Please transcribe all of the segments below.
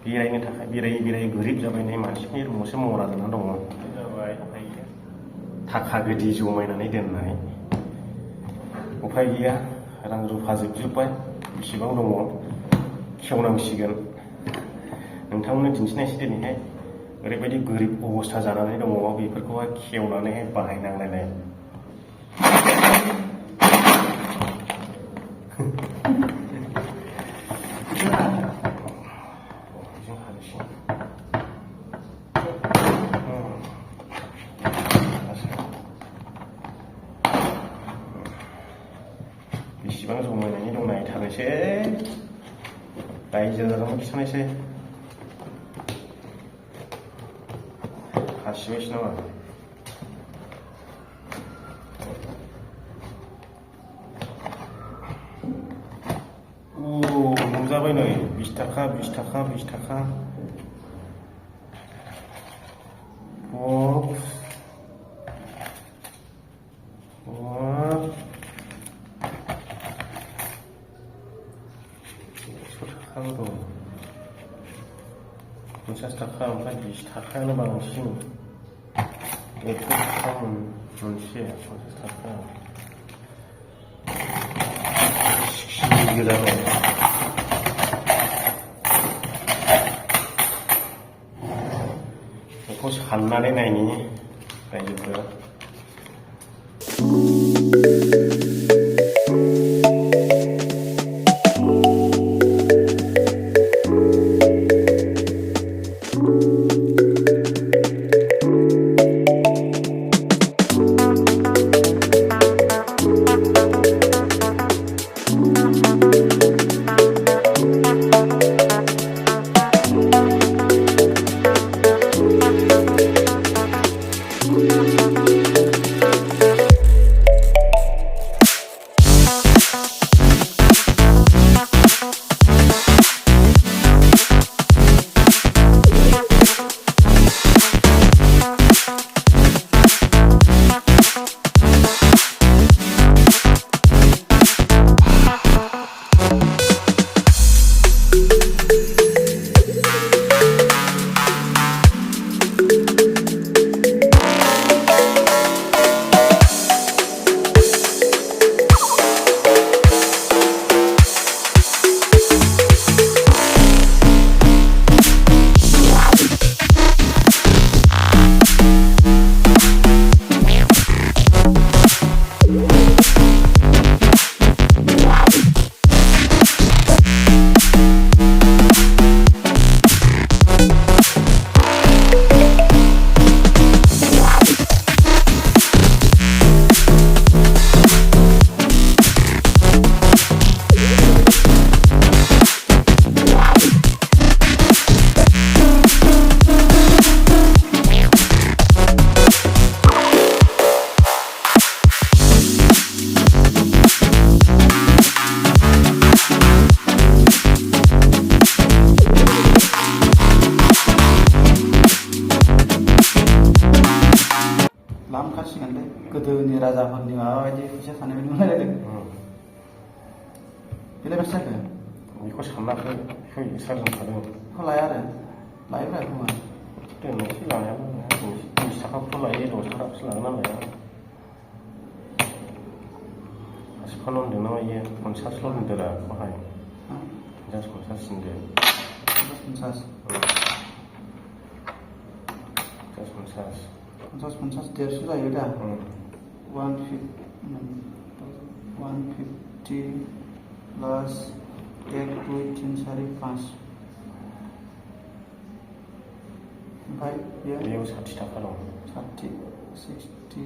बेरायनो थाखाय बेरायै गोरिब जाबायनाय मानसिनि रुमावसो मरा जानानै दङ। जाबाय थाखा गोदि जमायनानै दोननाय उफाय गैया, रां रुफा जोबजोब्बाय, बेसेबां दङ खेवनांसिगोन। नोंथांमोननो दिन्थिनायसै दिनैहाय ओरैबायदि गोरिब अबस्था जानानै दङ, बेफोरखौहाय खेवनानैहाय बाहायनांलायनाय। बेसेबां जमायनायनि दं नायथारनोसै, रायजो राजानो खिन्थानोसै। हासिबायसो नामा? नुजाबाय नै 20 थाखा 20 थाखा 20 थाखा। थाखाबो दं 50 थाखा, ओमफ्राय 20 थाखायानो बांसिन। 100 थाखा मोनसे 50 थाखा गोदान। बेखौ साननानै नायनि रायजोफोरा। लामखासिगोनलै गोदोनि राजाफोरनि माबाबायदि फैसा थानाय बायदि मोनलायलायदों। बेलाय बेसे जाखो? बेखौ सानाखै, सारजों थादों। बेखौ लाया आरो लायोब्रा खोमा दोननोसै लानायाबो। 20 थाखाखौथ' लायो, 10 थाखाखौसो लागोन ना लाया। फानो होनदों ना मायो, 50ल' होनदोरा बेखौहाय। 50 होनदो। 50 150 जायो दा। 150 प्लस 1 2 3 4 5, ओमफ्राय बेयाव 60 थाखा दं। 60 60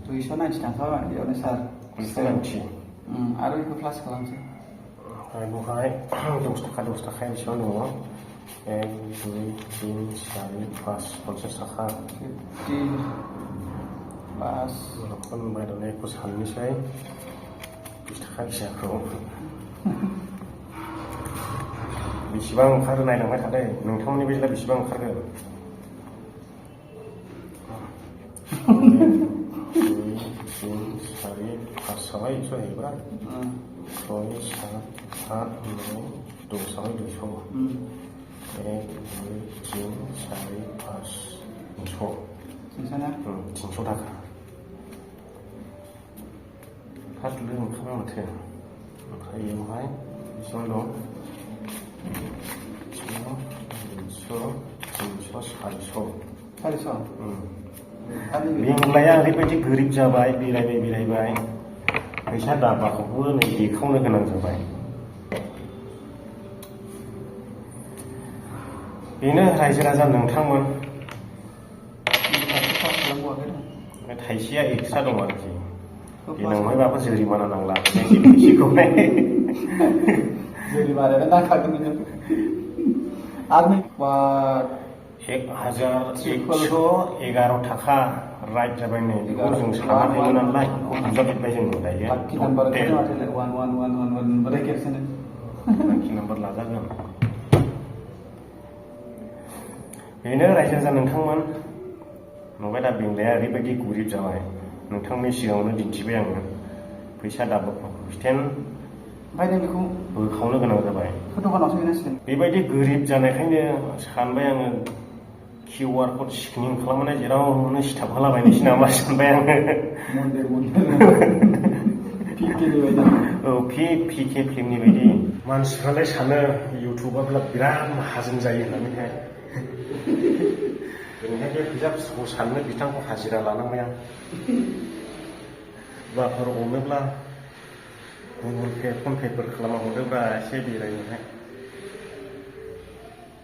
290 थाखा बेयावनो सार। 290। आरो बेखौ प्लास खालामसै। बेवहाय 10 थाखा बेसेबां दङ? 1 2 3 4 5 50 थाखा। 50 प्लास होनबाय दाना बेखौ साननोसै 20 थाखा फिसाखौ बेसेबां ओंखारो नायलांबाय थादो। नोंथांमोननि बायदिब्ला बेसेबां ओंखारगोन? 1 2 3 4 5 जाबाय जाहैबाय। ছয় সাত আট নয় 200 200 এক দুই তিন চারি পাঁচ 300 300 ना 300 थाखा फार्स्ट लोगो ओंखारबाय माथो ओमफ्राय बेवहाय बेसेबां दं 400 बेंलाया ओरैबायदि गोरिब जाबाय बेरायबाय फैसा दाबाखौबो नै देखावनो गोनां जाबाय बेनो रायजो राजा नोंथांमोन थाइसेया एक्सट्रा दं आरोखि देनांहायबाबो जुरिमाना नांला फैसाखौहाय जुरिमानायानो नांखागोन नोङो आरो 1111 थाखा राइट जाबाय नै बेखौ जों सानाखैमोन नालाय बेखौ बुजाबजोब्बाय जों दायो लाखि नाम्बार लाखि नाम्बार लाजागोन बेनो रायजो राजा नोंथांमोन नुबाय दा बेंलाया ओरैबायदि गोरिब जाबाय नोंथांनि सिगाङावनो दिन्थिबाय आङो फैसा दाबाखौ स्टेन्ड ओमफ्राय नों बेखौ बोखावनो गोनां जाबाय दखानावसो हैनांसिगोन बेबायदि गोरिब जानायखायनो सानबाय आङो QR कड स्केनिं खालामनानै जेरावनो सिथाब होलाबायनोसै नामा सानबाय आङो औ PK फिल्मनि बायदि मानसिफ्रालाय सानो इउटुबारफ्रा बिराद माहाजोन जायो होननानैहाय ओरैहाय बे फैसा फिसाखौ साननो बिथांखौ हाजिरा लानांबाय आं बाफोर अनोब्ला गुगल पे फन पेफोर खालामना हरदोब्रा एसे बेरायनोहाय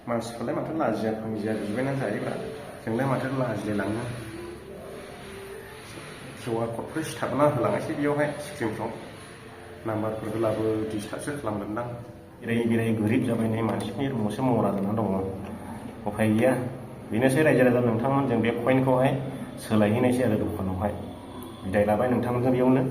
मानसिफ्रालाय माथो लाजिया फांजिया बिबायनानै जायोब्रा जोंलाय माथो लाजिलायलाङो QR क'डफोर सिथाबना होलांनोसै बेयावहाय स्क्रिनफ्राव नाम्बारफोर होलाबो डिस्टार्बसो खालामगोनदां बेराय गोरिब जाबाय नै मानसिनि रुमावसो मरा जानानै दङ उफाय गैया बेनोसै रायजो राजा नोंथांमोन जों बे कइनखौहाय सोलायहैनायसै आरो दखानावहाय बिदाय लाबाय नोंथांमोनजों बेयावनो